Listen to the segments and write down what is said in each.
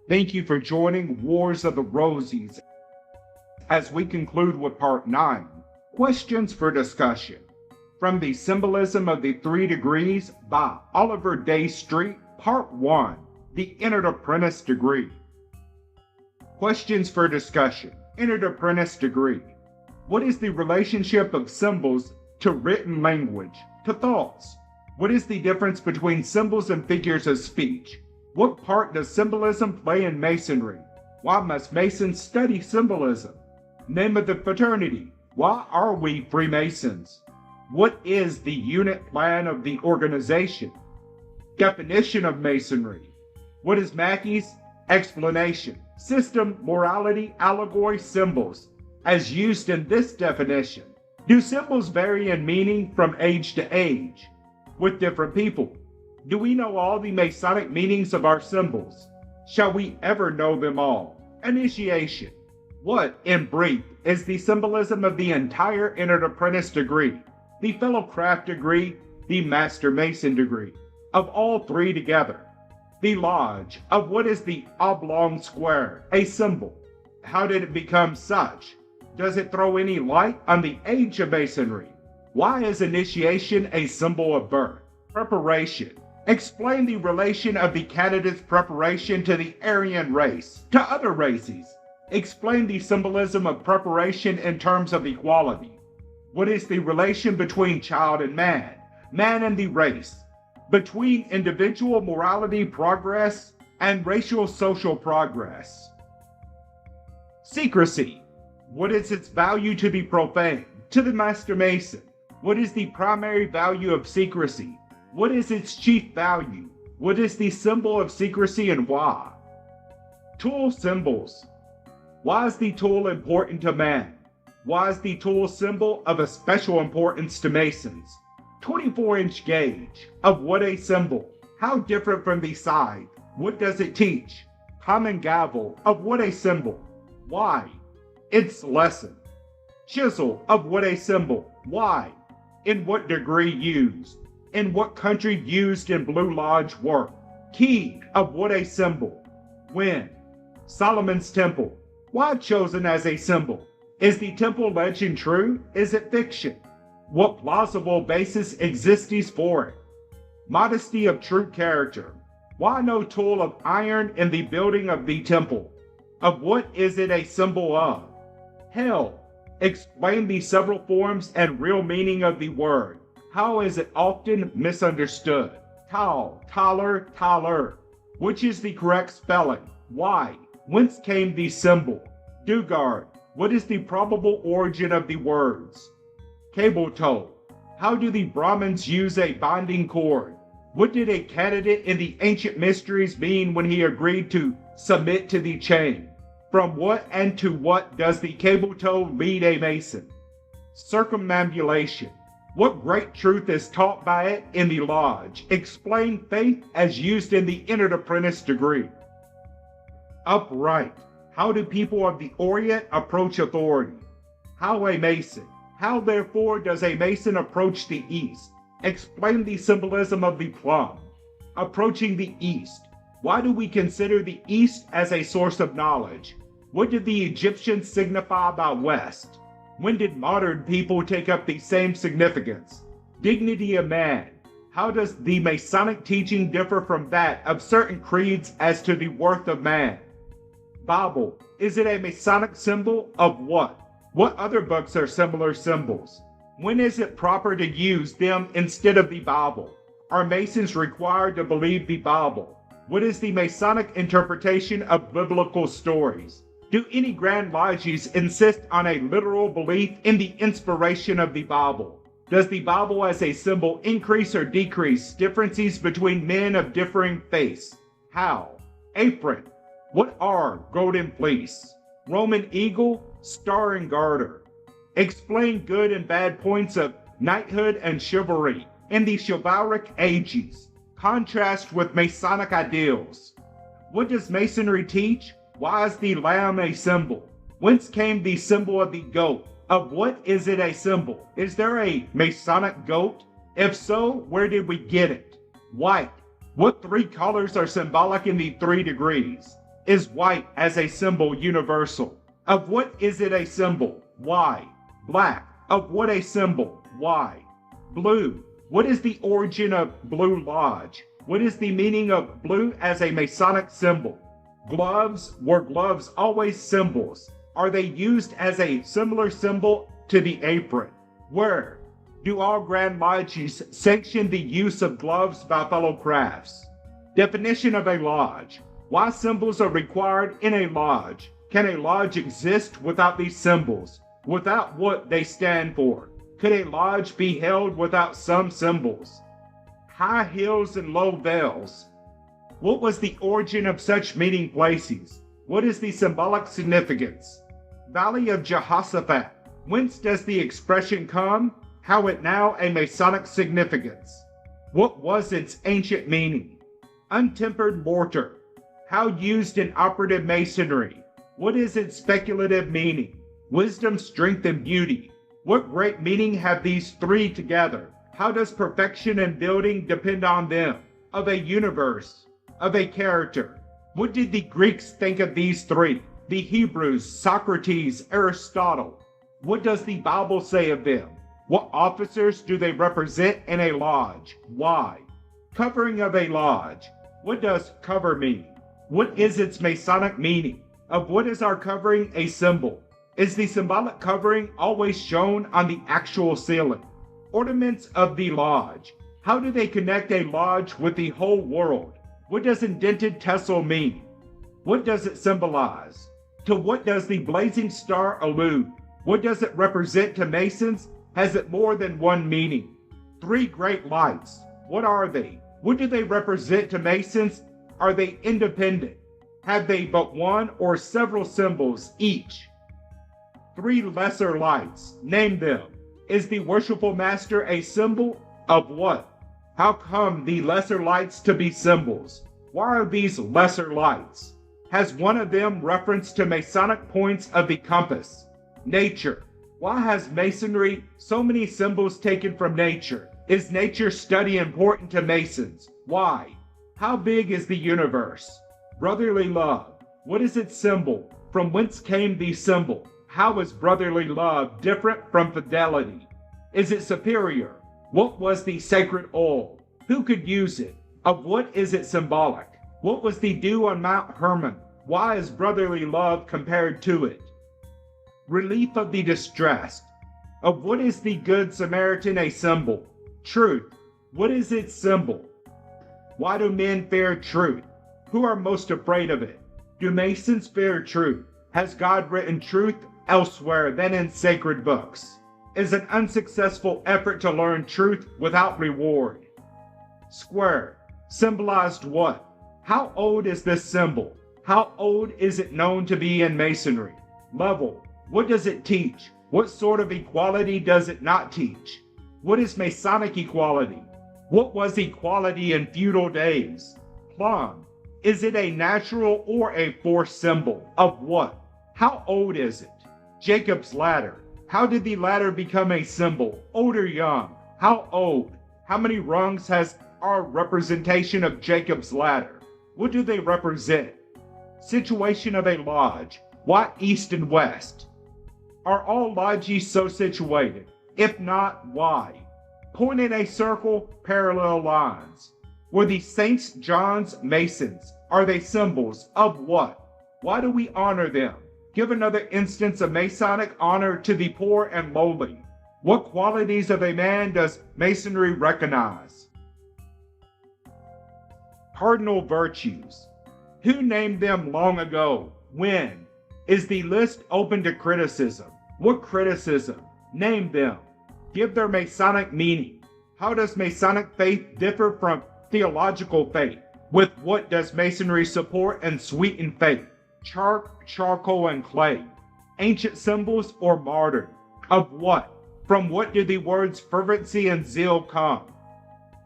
Thank you for joining Wars of the Rosies as we conclude with Part 9, Questions for Discussion, from the Symbolism of the Three Degrees by Oliver Day Street, Part 1, the Entered Apprentice Degree. Questions for Discussion, Entered Apprentice Degree. What is the relationship of symbols to written language, to thoughts? What is the difference between symbols and figures of speech? What part does symbolism play in Masonry? Why must Masons study symbolism? Name of the fraternity. Why are we Freemasons? What is the unit plan of the organization? Definition of Masonry. What is Mackey's explanation? System, morality, allegory, symbols, as used in this definition. Do symbols vary in meaning from age to age, with different people? Do we know all the Masonic meanings of our symbols? Shall we ever know them all? Initiation. What, in brief, is the symbolism of the entire Entered Apprentice Degree, the Fellow Craft Degree, the Master Mason Degree, of all three together? The Lodge, of what is the oblong square, a symbol? How did it become such? Does it throw any light on the age of Masonry? Why is initiation a symbol of birth? Preparation. Explain the relation of the candidate's preparation to the Aryan race, to other races. Explain the symbolism of preparation in terms of equality. What is the relation between child and man and the race, between individual morality progress and racial social progress? Secrecy. What is its value to the profane, to the Master Mason? What is the primary value of secrecy? What is its chief value? What is the symbol of secrecy and why? Tool symbols. Why is the tool important to man? Why is the tool symbol of a special importance to Masons? 24-inch gauge. Of what a symbol? How different from the scythe? What does it teach? Common gavel. Of what a symbol? Why? Its lesson. Chisel. Of what a symbol? Why? In what degree used? In what country used in Blue Lodge work? Key. Of what a symbol? When? Solomon's Temple. Why chosen as a symbol? Is the temple legend true? Is it fiction? What plausible basis exists for it? Modesty of true character. Why no tool of iron in the building of the temple? Of what is it a symbol of? Hell. Explain the several forms and real meaning of the word. How is it often misunderstood? Tal, taler, taler. Which is the correct spelling? Why? Whence came the symbol? Dugard. What is the probable origin of the words? Cable tow. How do the Brahmins use a binding cord? What did a candidate in the ancient mysteries mean when he agreed to submit to the chain? From what and to what does the cable tow lead a Mason? Circumambulation. What great truth is taught by it in the Lodge? Explain faith as used in the Entered Apprentice Degree. Upright. How do people of the Orient approach authority? How a Mason. How therefore does a Mason approach the East? Explain the symbolism of the plum. Approaching the East. Why do we consider the East as a source of knowledge? What did the Egyptians signify by West? When did modern people take up the same significance? Dignity of man. How does the Masonic teaching differ from that of certain creeds as to the worth of man? Bible. Is it a Masonic symbol of what? What other books are similar symbols? When is it proper to use them instead of the Bible? Are Masons required to believe the Bible? What is the Masonic interpretation of biblical stories? Do any Grand Lodges insist on a literal belief in the inspiration of the Bible? Does the Bible as a symbol increase or decrease differences between men of differing faiths? How? Apron. What are golden fleece? Roman eagle, star and garter. Explain good and bad points of knighthood and chivalry in the chivalric ages. Contrast with Masonic ideals. What does Masonry teach? Why is the lamb a symbol? Whence came the symbol of the goat? Of what is it a symbol? Is there a Masonic goat? If so, where did we get it? White. What three colors are symbolic in the three degrees? Is white as a symbol universal? Of what is it a symbol? Why? Black. Of what a symbol? Why? Blue. What is the origin of Blue Lodge? What is the meaning of blue as a Masonic symbol? Gloves. Were gloves always symbols? Are they used as a similar symbol to the apron? Where? Do all Grand Lodges sanction the use of gloves by fellow crafts? Definition of a lodge. Why symbols are required in a lodge? Can a lodge exist without these symbols? Without what they stand for? Could a lodge be held without some symbols? High heels and low veils. What was the origin of such meeting places? What is the symbolic significance? Valley of Jehoshaphat. Whence does the expression come? How it now a Masonic significance? What was its ancient meaning? Untempered mortar. How used in operative masonry? What is its speculative meaning? Wisdom, strength, and beauty. What great meaning have these three together? How does perfection in building depend on them? Of a universe, of a character. What did the Greeks think of these three? The Hebrews, Socrates, Aristotle. What does the Bible say of them? What officers do they represent in a lodge? Why? Covering of a lodge. What does cover mean? What is its Masonic meaning? Of what is our covering a symbol? Is the symbolic covering always shown on the actual ceiling? Ornaments of the lodge. How do they connect a lodge with the whole world? What does indented tassel mean? What does it symbolize? To what does the blazing star allude? What does it represent to Masons? Has it more than one meaning? Three great lights. What are they? What do they represent to Masons? Are they independent? Have they but one or several symbols each? Three lesser lights. Name them. Is the worshipful master a symbol of what? How come the lesser lights to be symbols? Why are these lesser lights? Has one of them reference to Masonic points of the compass? Nature. Why has Masonry so many symbols taken from nature? Is nature study important to Masons? Why? How big is the universe? Brotherly love. What is its symbol? From whence came the symbol? How is brotherly love different from fidelity? Is it superior? What was the sacred oil? Who could use it? Of what is it symbolic? What was the dew on Mount Hermon? Why is brotherly love compared to it? Relief of the distressed. Of what is the Good Samaritan a symbol? Truth. What is its symbol? Why do men fear truth? Who are most afraid of it? Do Masons fear truth? Has God written truth elsewhere than in sacred books? Is an unsuccessful effort to learn truth without reward? Square. Symbolized what? How old is this symbol? How old is it known to be in Masonry? Level. What does it teach? What sort of equality does it not teach? What is Masonic equality? What was equality in feudal days? Plumb. Is it a natural or a forced symbol? Of what? How old is it? Jacob's ladder. How did the ladder become a symbol? Old or young? How old? How many rungs has our representation of Jacob's ladder? What do they represent? Situation of a lodge. Why east and west? Are all lodges so situated? If not, why? Point in a circle, parallel lines. Were the Saints John's Masons? Are they symbols of what? Why do we honor them? Give another instance of Masonic honor to the poor and lowly. What qualities of a man does Masonry recognize? Cardinal virtues. Who named them long ago? When? Is the list open to criticism? What criticism? Name them. Give their Masonic meaning. How does Masonic faith differ from theological faith? With what does Masonry support and sweeten faith? Chalk, charcoal, and clay. Ancient symbols or modern? Of what? From what do the words fervency and zeal come?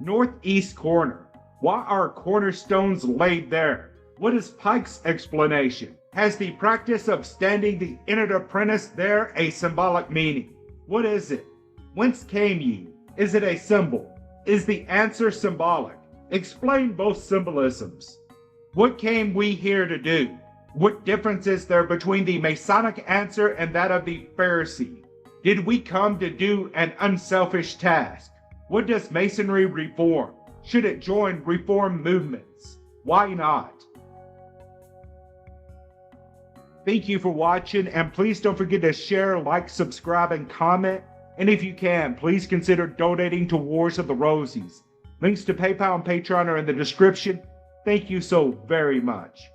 Northeast corner. Why are cornerstones laid there? What is Pike's explanation? Has the practice of standing the entered apprentice there a symbolic meaning? What is it? Whence came ye? Is it a symbol? Is the answer symbolic? Explain both symbolisms. What came we here to do? What difference is there between the Masonic answer and that of the Pharisee? Did we come to do an unselfish task? What does Masonry reform? Should it join reform movements? Why not? Thank you for watching, and please don't forget to share, like, subscribe, and comment. And if you can, please consider donating to Wars of the Rosies. Links to PayPal and Patreon are in the description. Thank you so very much.